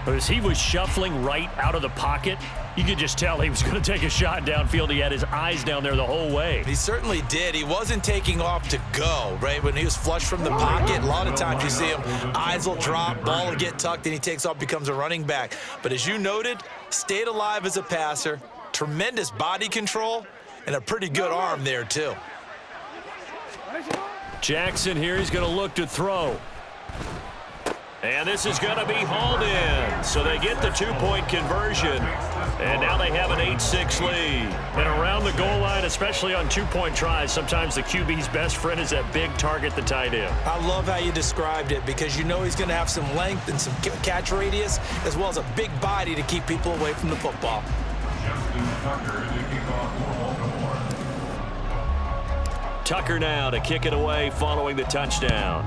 As he was shuffling right out of the pocket, you could just tell he was going to take a shot downfield. He had his eyes down there the whole way. He certainly did. He wasn't taking off to go, right? When he was flush from the pocket, a lot of times you see him, eyes will drop, ball will get tucked, and he takes off, becomes a running back. But as you noted, stayed alive as a passer, tremendous body control, and a pretty good arm there, too. Jackson here, he's going to look to throw. And this is going to be hauled in. So they get the two-point conversion. And now they have an 8-6 lead. And around the goal line, especially on two-point tries, sometimes the QB's best friend is that big target, the tight end. I love how you described it because you know he's going to have some length and some catch radius as well as a big body to keep people away from the football. Tucker now to kick it away following the touchdown.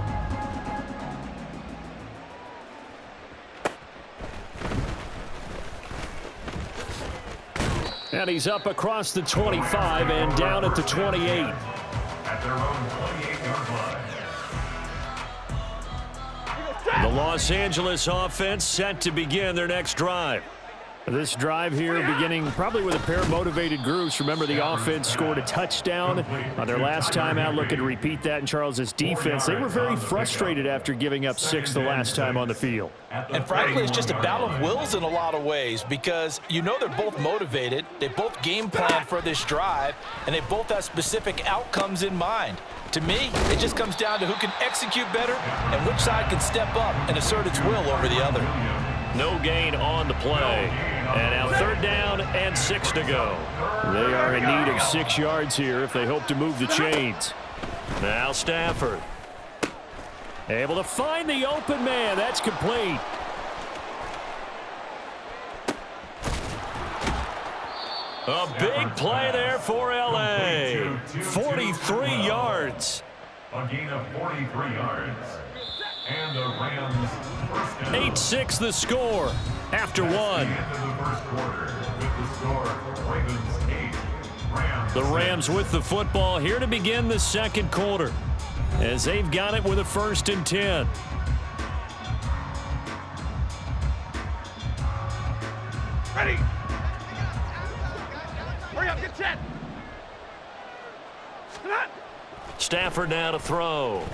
And he's up across the 25 and down at the 28. At their own 28-yard line. The Los Angeles offense set to begin their next drive. This drive here beginning probably with a pair of motivated groups. Remember, the offense scored a touchdown on their last time out. Looking to repeat that in Charles's defense. They were very frustrated after giving up 6 the last time on the field. And frankly, it's just a battle of wills in a lot of ways because you know they're both motivated. They both game plan for this drive, and they both have specific outcomes in mind. To me, it just comes down to who can execute better and which side can step up and assert its will over the other. No gain on the play. And now 3rd down and 6 to go. They are in need of 6 yards here if they hope to move the chains. Now Stafford. Able to find the open man. That's complete. A big play there for L.A. 43 yards. A gain of 43 yards. And the Rams 8-6 the score after one. The Rams with the football here to begin the second quarter as they've got it with a 1st and 10. Ready. Hurry up, get set. Come on. Stafford now to throw.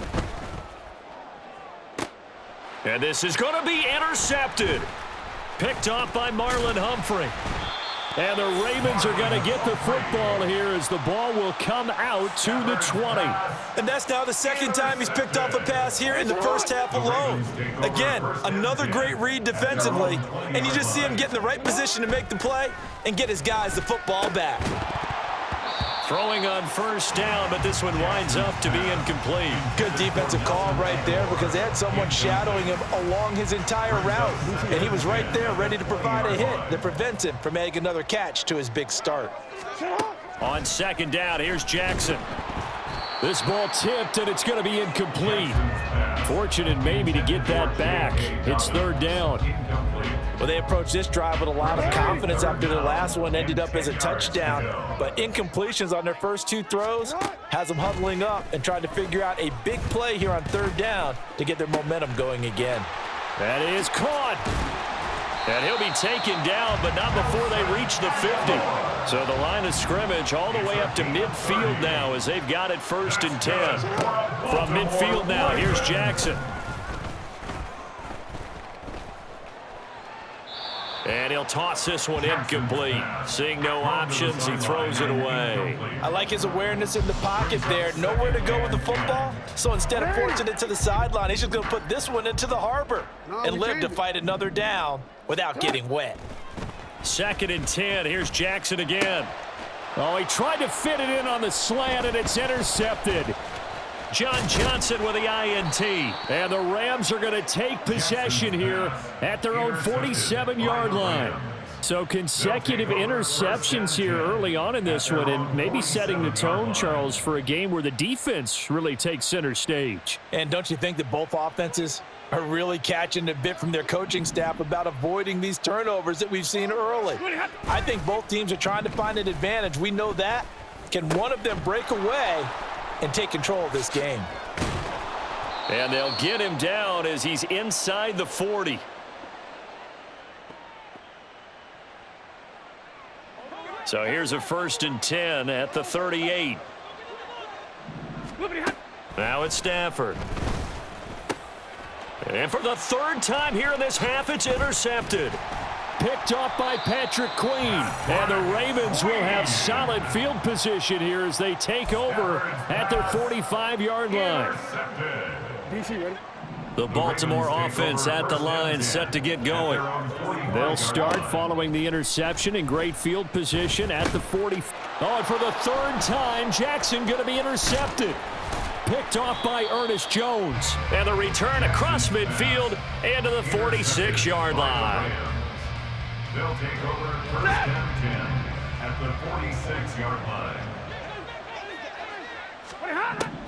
And this is going to be intercepted. Picked off by Marlon Humphrey. And the Ravens are going to get the football here as the ball will come out to the 20. And that's now the 2nd time he's picked off a pass here in the first half alone. Again, another great read defensively. And you just see him get in the right position to make the play and get his guys the football back. Throwing on 1st down, but this one winds up to be incomplete. Good defensive call right there because they had someone shadowing him along his entire route. And he was right there ready to provide a hit that prevents him from adding another catch to his big start. On 2nd down, here's Jackson. This ball tipped, and it's going to be incomplete. Fortunate maybe to get that back. It's 3rd down. Well, they approached this drive with a lot of confidence after the last one ended up as a touchdown. But incompletions on their first 2 throws has them huddling up and trying to figure out a big play here on 3rd down to get their momentum going again. That is caught. And he'll be taken down, but not before they reach the 50. So the line of scrimmage all the way up to midfield now as they've got it 1st and 10. From midfield now, here's Jackson. And he'll toss this one incomplete. Seeing no options, he throws it away. I like his awareness in the pocket there. Nowhere to go with the football. So instead of forcing it to the sideline, he's just going to put this one into the harbor and live to fight another down without getting wet. 2nd and 10. Here's Jackson again. Oh, he tried to fit it in on the slant, and it's intercepted. John Johnson with the INT. And the Rams are going to take possession here at their own 47-yard line. So consecutive interceptions here early on in this one, and maybe setting the tone, Charles, for a game where the defense really takes center stage. And don't you think that both offenses are really catching a bit from their coaching staff about avoiding these turnovers that we've seen early? I think both teams are trying to find an advantage. We know that. Can one of them break away and take control of this game? And they'll get him down as he's inside the 40. So here's a 1st and 10 at the 38. Now it's Stafford. And for the 3rd time here in this half, it's intercepted. Picked off by Patrick Queen. And the Ravens will have solid field position here as they take over at their 45-yard line. DC ready? The Baltimore offense at the line, set to get going. They'll start following the interception in great field position at the 40. Oh, and for the 3rd time, Jackson going to be intercepted. Picked off by Ernest Jones. And the return across midfield and to the 46-yard line. They'll take over 1st and 10 at the 46-yard line.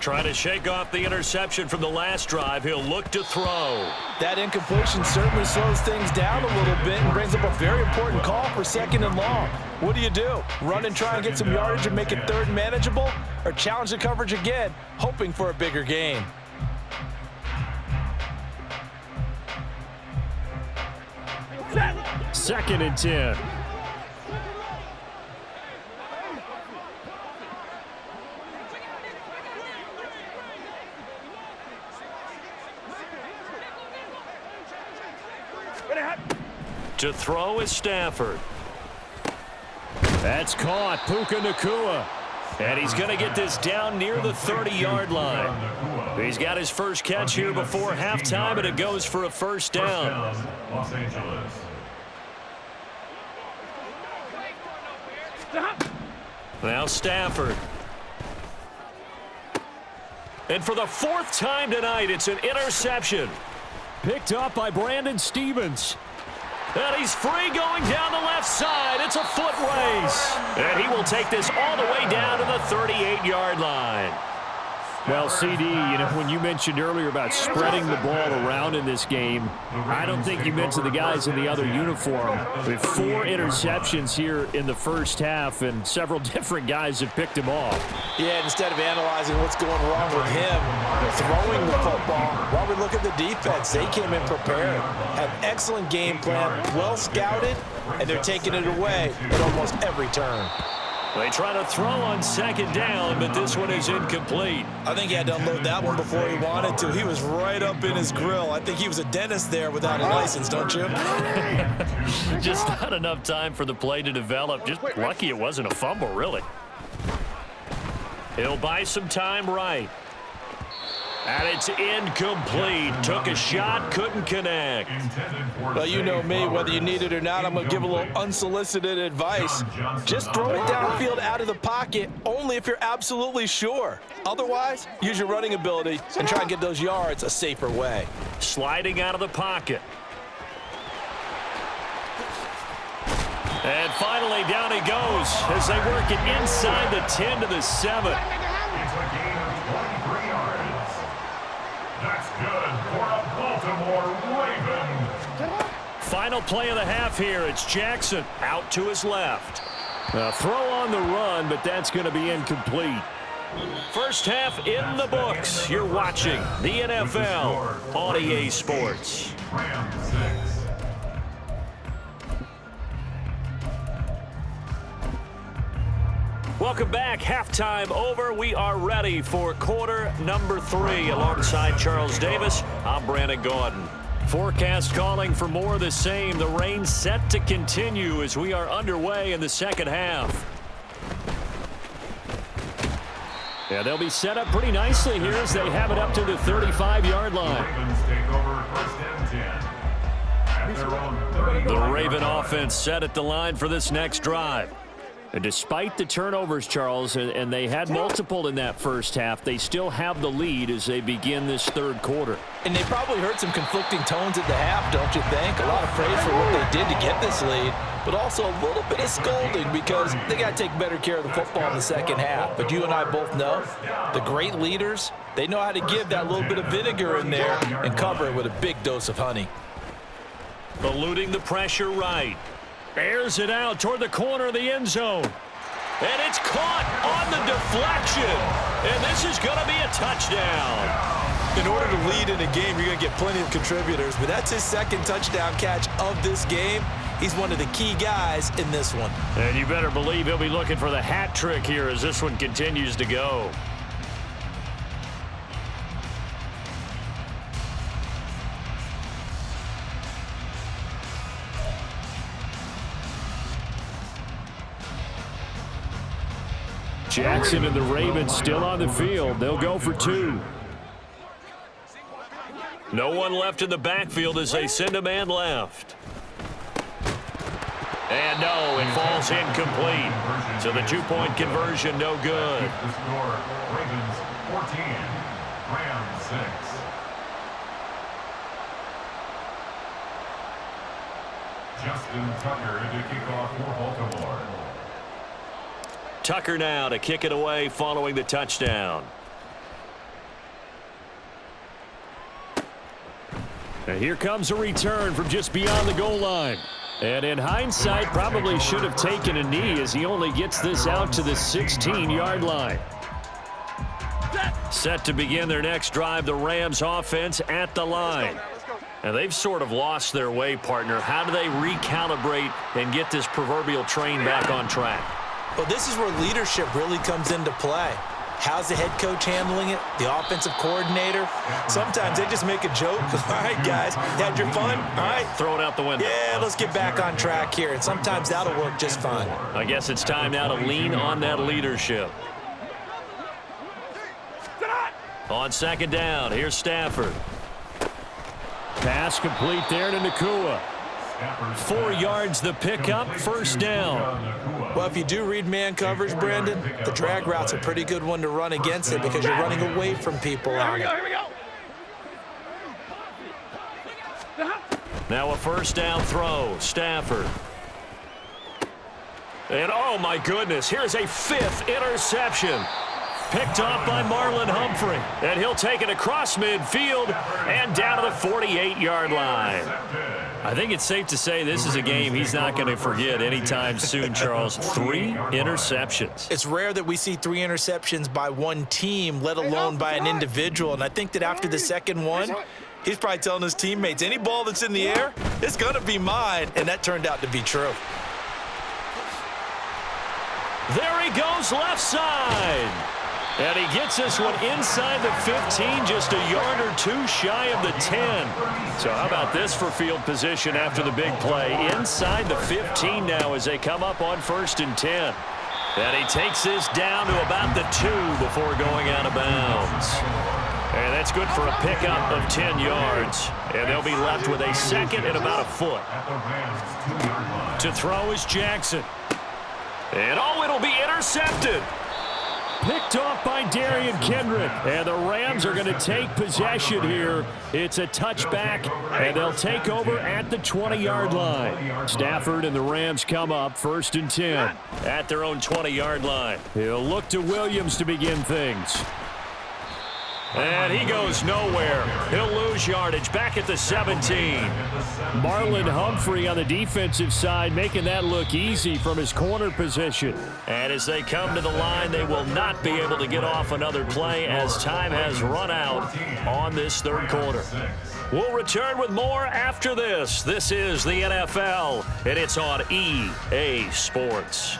Trying to shake off the interception from the last drive. He'll look to throw. That incompletion certainly slows things down a little bit and brings up a very important call for 2nd and long. What do? Run and try and get some yardage and make it 3rd and manageable? Or challenge the coverage again, hoping for a bigger gain? Second and 10. To throw is Stafford. That's caught. Puka Nacua. And he's going to get this down near the 30-yard line. He's got his first catch here before halftime, and it goes for a 1st down. Los Angeles. Now Stafford. And for the 4th time tonight, it's an interception. Picked up by Brandon Stevens. And he's free going down the left side. It's a foot race. And he will take this all the way down to the 38-yard line. Well, CD, you know, when you mentioned earlier about spreading the ball around in this game, I don't think you mentioned the guys in the other uniform. With 4 interceptions here in the 1st half, and several different guys have picked him off. Yeah, instead of analyzing what's going wrong with him, throwing the football, while we look at the defense, they came in prepared, have excellent game plan, well scouted, and they're taking it away at almost every turn. They try to throw on 2nd down, but this one is incomplete. I think he had to unload that one before he wanted to. He was right up in his grill. I think he was a dentist there without a license, don't you? Just not enough time for the play to develop. Just lucky it wasn't a fumble, really. He'll buy some time right. And it's incomplete. Took a shot, couldn't connect. Well, you know me, whether you need it or not, I'm going to give a little unsolicited advice. Just throw it downfield out of the pocket, only if you're absolutely sure. Otherwise, use your running ability and try and get those yards a safer way. Sliding out of the pocket. And finally, down he goes as they work it inside the 10 to the 7. It's a gain of 23 yards. That's good for a Baltimore Raven. Final play of the half here. It's Jackson out to his left. A throw on the run, but that's going to be incomplete. 1st half in the books. You're watching the NFL on EA Sports. Rams 6. Welcome back. Halftime over. We are ready for quarter number 3. Alongside Charles Davis, I'm Brandon Gordon. Forecast calling for more of the same. The rain set to continue as we are underway in the 2nd half. Yeah, they'll be set up pretty nicely here as they have it up to the 35-yard line. Ravens take over 1st and 10 at their own 30. The Raven offense set at the line for this next drive. And despite the turnovers, Charles, and they had multiple in that 1st half, they still have the lead as they begin this 3rd quarter. And they probably heard some conflicting tones at the half, don't you think? A lot of praise for what they did to get this lead, but also a little bit of scolding because they got to take better care of the football in the 2nd half. But you and I both know the great leaders, they know how to give that little bit of vinegar in there and cover it with a big dose of honey. Eluding the pressure right. Airs it out toward the corner of the end zone. And it's caught on the deflection. And this is going to be a touchdown. In order to lead in a game, you're going to get plenty of contributors, but that's his second touchdown catch of this game. He's one of the key guys in this one. And you better believe he'll be looking for the hat trick here as this one continues to go. Jackson and the Ravens still on the field. They'll go for 2. No one left in the backfield as they send a man left. And no, it falls incomplete. So the 2-point conversion, no good. The score, Ravens 14, Rams 6. Justin Tucker to kick off for Baltimore. Tucker now to kick it away following the touchdown. And here comes a return from just beyond the goal line. And in hindsight, probably should have taken a knee as he only gets this out to the 16-yard line. Set to begin their next drive, the Rams offense at the line. And they've sort of lost their way, partner. How do they recalibrate and get this proverbial train back on track? Well, this is where leadership really comes into play. How's the head coach handling it? The offensive coordinator? Sometimes they just make a joke. All right, guys, had your fun? All right. Throw it out the window. Yeah, let's get back on track here. And sometimes that'll work just fine. I guess it's time now to lean on that leadership. On second down, here's Stafford. Pass complete there to Nacua. 4 yards the pickup, first down. Well, if you do read man coverage, Brandon, the drag route's a pretty good one to run against it because you're running away from people on it. Here we go. Now a first down throw, Stafford. And oh my goodness, here's a 5th interception. Picked off by Marlon Humphrey. And he'll take it across midfield and down to the 48-yard line. I think it's safe to say this is a game he's not going to forget anytime soon, Charles. 3 interceptions. It's rare that we see 3 interceptions by one team, let alone by an individual. And I think that after the second one, he's probably telling his teammates, any ball that's in the air, it's going to be mine. And that turned out to be true. There he goes left side. And he gets this one inside the 15, just a yard or 2 shy of the 10. So how about this for field position after the big play? Inside the 15 now as they come up on 1st and 10. And he takes this down to about the 2 before going out of bounds. And that's good for a pickup of 10 yards. And they'll be left with a 2nd and about a foot. To throw is Jackson. And oh, it'll be intercepted. Picked off by Darian Kendrick. And the Rams are going to take possession here. It's a touchback, and they'll take over at the 20-yard line. Stafford and the Rams come up 1st and 10 at their own 20-yard line. He'll look to Williams to begin things. And he goes nowhere. He'll lose yardage back at the 17. Marlon Humphrey on the defensive side making that look easy from his corner position. And as they come to the line, they will not be able to get off another play as time has run out on this 3rd quarter. We'll return with more after this. This is the NFL, and it's on EA Sports.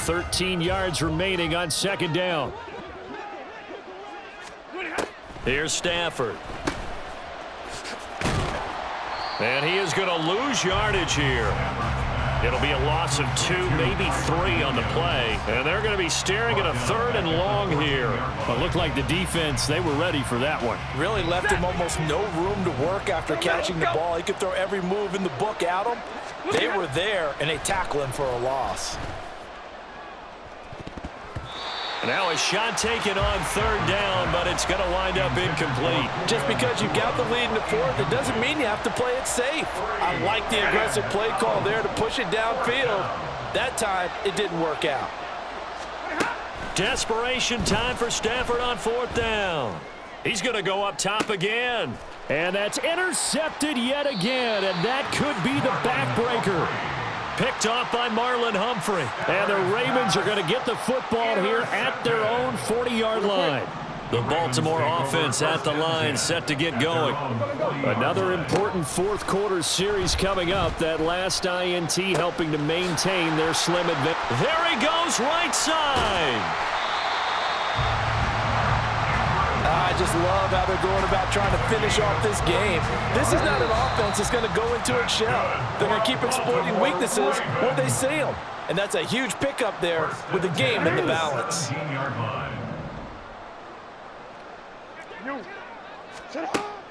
13 yards remaining on 2nd down. Here's Stafford. And he is going to lose yardage here. It'll be a loss of 2, maybe 3 on the play. And they're going to be staring at a 3rd and long here. But it looked like the defense, they were ready for that one. Really left him almost no room to work after catching the ball. He could throw every move in the book at him. They were there, and they tackle him for a loss. Now a shot taken on 3rd down, but it's going to wind up incomplete. Just because you got the lead in the 4th, it doesn't mean you have to play it safe. I like the aggressive play call there to push it downfield. That time, it didn't work out. Desperation time for Stafford on 4th down. He's going to go up top again. And that's intercepted yet again, and that could be the backbreaker. Picked off by Marlon Humphrey. And the Ravens are going to get the football here at their own 40-yard line. The Baltimore offense at the line, set to get going. Another important fourth quarter series coming up. That last INT helping to maintain their slim advantage. There he goes, right side. I just love how they're going about trying to finish off this game. This is not an offense that's going to go into its shell. They're going to keep exploiting weaknesses where they see them. And that's a huge pickup there with the game in the balance.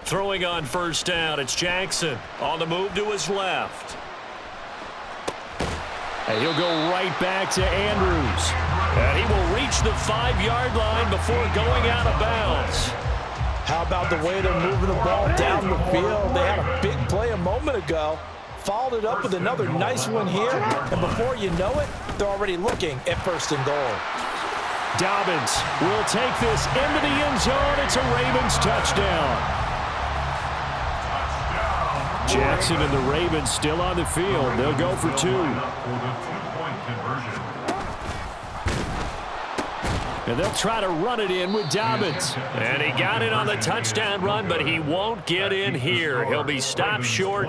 Throwing on first down, it's Jackson on the move to his left. And he'll go right back to Andrews. And he will reach the 5-yard line before going out of bounds. How about the way they're moving the ball down the field? They had a big play a moment ago, followed it up with another nice one here, and before you know it, they're already looking at first and goal. Dobbins will take this into the end zone. It's a Ravens touchdown. Jackson and the Ravens still on the field. They'll go for 2. And they'll try to run it in with Dobbins. And he got it on the touchdown run, but he won't get in here. He'll be stopped short,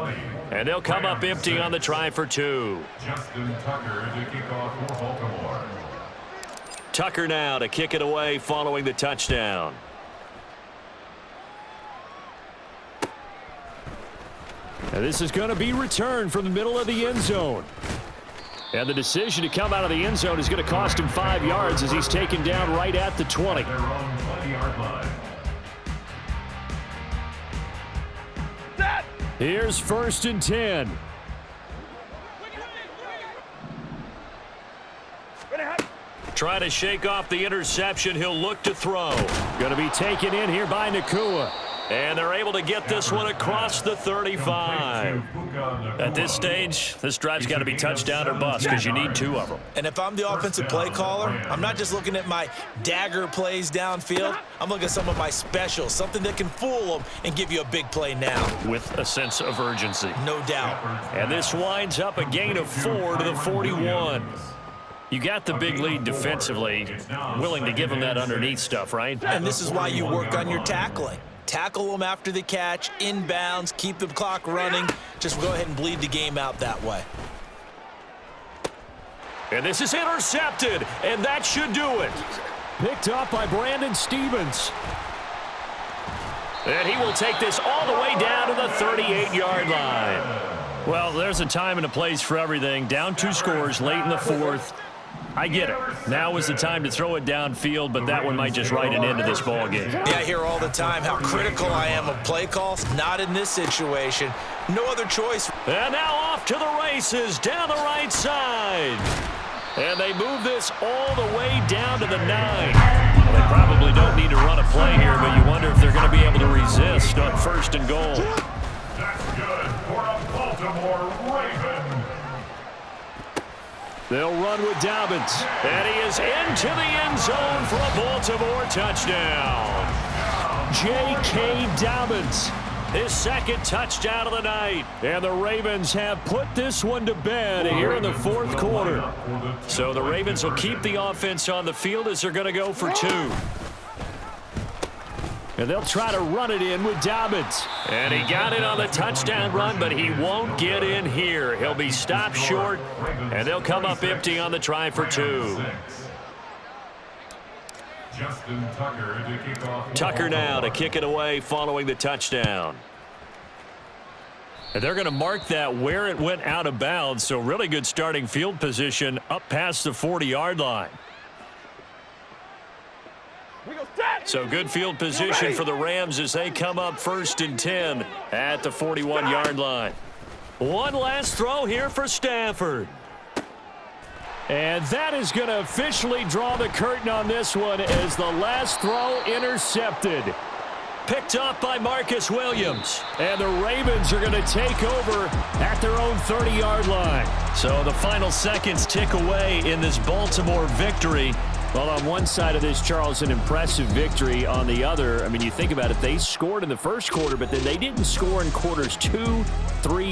and they'll come up empty on the try for 2. Justin Tucker to kick off for Baltimore. Tucker now to kick it away following the touchdown. And this is going to be returned from the middle of the end zone. And the decision to come out of the end zone is going to cost him 5 yards as he's taken down right at the 20. Their own 20-yard line. Here's 1st and 10. Trying to shake off the interception. He'll look to throw. Going to be taken in here by Nacua. And they're able to get this one across the 35. At this stage, this drive's got to be touchdown or bust because you need 2 of them. And if I'm the offensive play caller, I'm not just looking at my dagger plays downfield. I'm looking at some of my specials, something that can fool them and give you a big play now. With a sense of urgency. No doubt. And this winds up a gain of 4 to the 41. You got the big lead defensively, willing to give them that underneath stuff, right? And this is why you work on your tackling. Tackle them after the catch, inbounds, keep the clock running. Just go ahead and bleed the game out that way. And this is intercepted, and that should do it. Picked up by Brandon Stephens. And he will take this all the way down to the 38-yard line. Well, there's a time and a place for everything. Down 2 scores late in the 4th. I get it. Now is the time to throw it downfield, but that one might just write an end to this ball game. Yeah, I hear all the time how critical I am of play calls. Not in this situation. No other choice. And now off to the races down the right side. And they move this all the way down to the 9. Well, they probably don't need to run a play here, but you wonder if they're going to be able to resist on 1st and goal. That's good for a Baltimore Raven. They'll run with Dobbins. And he is into the end zone for a Baltimore touchdown. J.K. Dobbins, his 2nd touchdown of the night. And the Ravens have put this one to bed here in the 4th quarter. So the Ravens will keep the offense on the field as they're going to go for 2. And they'll try to run it in with Dobbins. And he got it on the touchdown run, but he won't get in here. He'll be stopped short, and they'll come up empty on the try for 2. Justin Tucker to kick off. Tucker now to kick it away following the touchdown. And they're going to mark that where it went out of bounds, so really good starting field position up past the 40-yard line. So good field position for the Rams as they come up 1st and 10 at the 41-yard line. One last throw here for Stafford. And that is going to officially draw the curtain on this one as the last throw intercepted. Picked up by Marcus Williams. And the Ravens are going to take over at their own 30-yard line. So the final seconds tick away in this Baltimore victory. Well, on one side of this, Charles, an impressive victory. On the other, I mean, you think about it, they scored in the first quarter, but then they didn't score in quarters 2, 3,